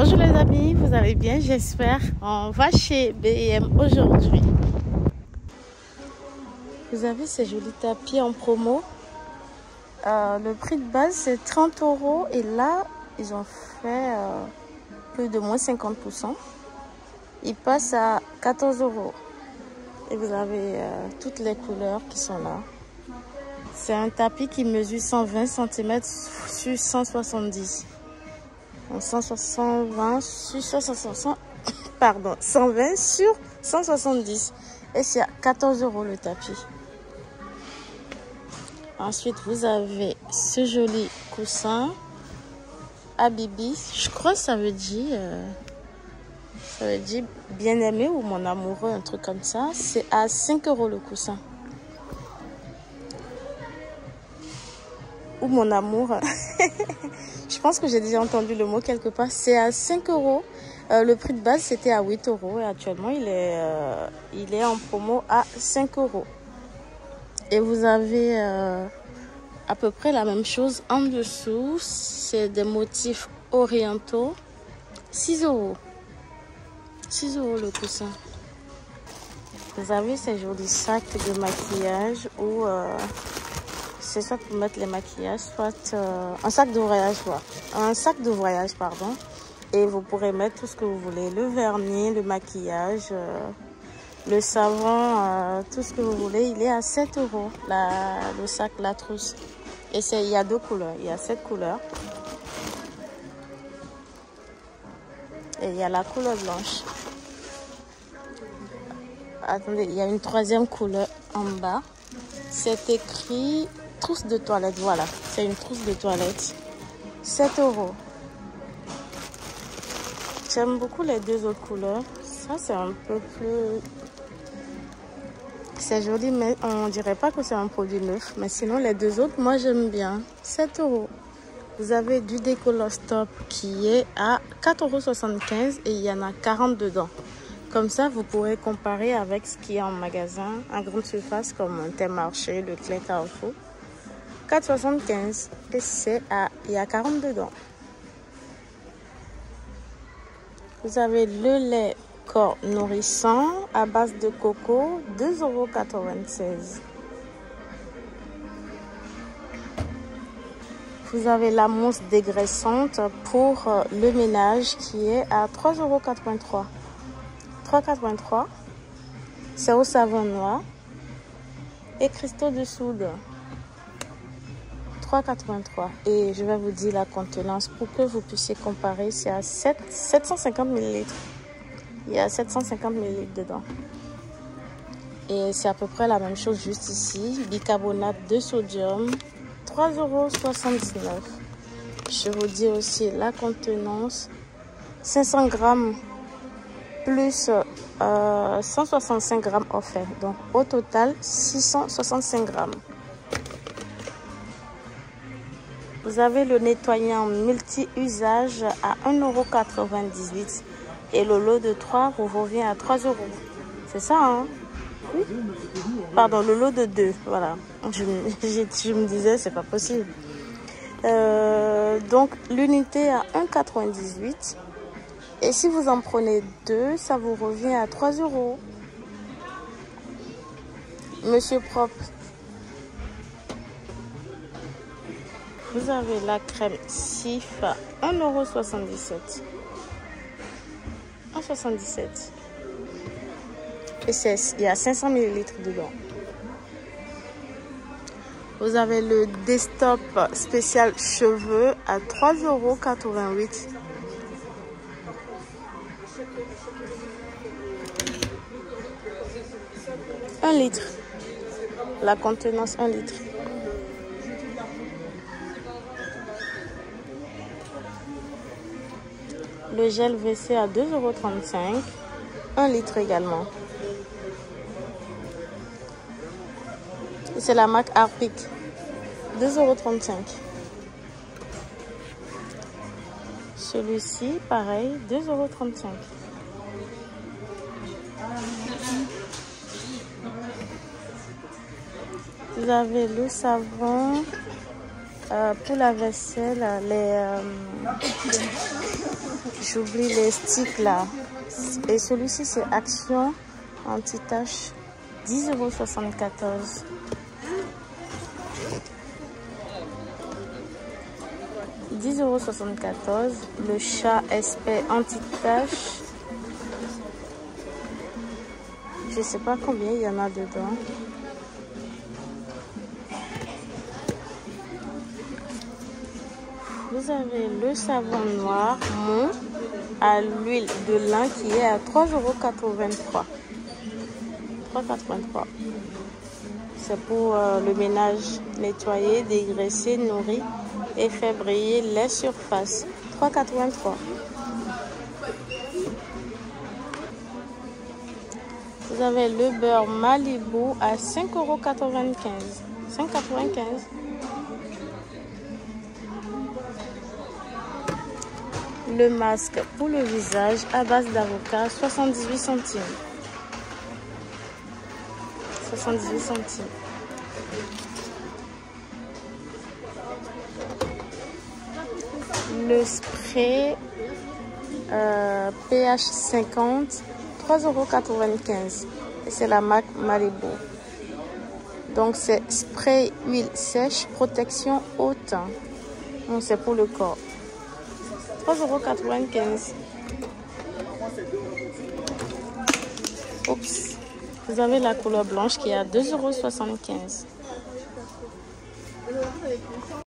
Bonjour les amis, vous allez bien, j'espère. On va chez B&M aujourd'hui. Vous avez ces jolis tapis en promo. Le prix de base c'est 30 € et là ils ont fait plus de moins 50%. Il passe à 14 € et vous avez toutes les couleurs qui sont là. C'est un tapis qui mesure 120 cm sur 170. 120 sur 160, pardon, 120 sur 170 et c'est à 14 € le tapis. Ensuite vous avez ce joli coussin Habibi, je crois que ça veut dire bien aimé ou mon amoureux, un truc comme ça. C'est à 5 € le coussin, ou mon amour. Je pense que j'ai déjà entendu le mot quelque part. C'est à 5 €. Le prix de base c'était à 8 € et actuellement il est en promo à 5 €. Et vous avez à peu près la même chose en dessous. C'est des motifs orientaux. 6 €. 6 € le coussin. Vous avez ces jolis sacs de maquillage ou c'est soit pour mettre les maquillages, soit un sac de voyage, un sac de voyage, pardon. Et vous pourrez mettre tout ce que vous voulez, le vernis, le maquillage, le savon, tout ce que vous voulez. Il est à 7 € le sac, la trousse. Et il y a 2 couleurs, il y a 7 couleurs. Et il y a la couleur blanche. Attendez, il y a une troisième couleur en bas. C'est écrit trousse de toilette, voilà, c'est une trousse de toilette. 7 €. J'aime beaucoup les deux autres couleurs. Ça c'est un peu plus... C'est joli, mais on dirait pas que c'est un produit neuf. Mais sinon les deux autres, moi j'aime bien. 7 €. Vous avez du Décolostop qui est à 4,75 € et il y en a 40 dedans. Comme ça, vous pourrez comparer avec ce qui est en magasin, en grande surface, comme Intermarché, Leclerc, Carrefour. 4,75 € et il y a 40 dedans. Vous avez le lait corps nourrissant à base de coco, 2,96 €. Vous avez la mousse dégraissante pour le ménage qui est à 3,83 €. 3,83 €. C'est au savon noir et cristaux de soude. 3,83 € et je vais vous dire la contenance pour que vous puissiez comparer. C'est à 750 ml. Il y a 750 ml dedans et c'est à peu près la même chose juste ici. Bicarbonate de sodium, 3,79 €. Je vous dis aussi la contenance, 500 grammes plus 165 grammes offerts, donc au total 665 grammes. Vous avez le nettoyant multi-usage à 1,98 € et le lot de 3 vous revient à 3 €. C'est ça, hein? Oui. Pardon, le lot de 2, voilà. Je me disais, c'est pas possible. Donc, l'unité à 1,98 € et si vous en prenez 2, ça vous revient à 3 €. Monsieur Propre. Vous avez la crème Cif à 1,77 €. 1,77 € et il y a 500 ml dedans. Vous avez le Destop spécial cheveux à 3,88 €. Un litre. La contenance 1 litre. Le gel WC à 2,35 €. 1 litre également. C'est la marque Harpic. 2,35 €. Celui-ci, pareil, 2,35 €. Vous avez le savon pour la vaisselle, J'oublie les sticks là. Et celui-ci, c'est Action Anti-Tache. 10,74 €. 10,74 €. Le chat SP Anti-Tache. Je sais pas combien il y en a dedans. Vous avez le savon noir Mon à l'huile de lin qui est à 3,83 €. 3,83 €. C'est pour le ménage, nettoyer, dégraisser, nourrir et faire briller les surfaces. 3,83 €. Vous avez le beurre Malibu à 5,95 €. 5,95 €. Le masque pour le visage à base d'avocat, 78 centimes. 78 centimes. Le spray pH 50, 3,95 €. Et c'est la marque Malibu. Donc c'est spray huile sèche, protection haut teint. Donc c'est pour le corps. 3,95 €. Oups. Vous avez la couleur blanche qui est à 2,75 €.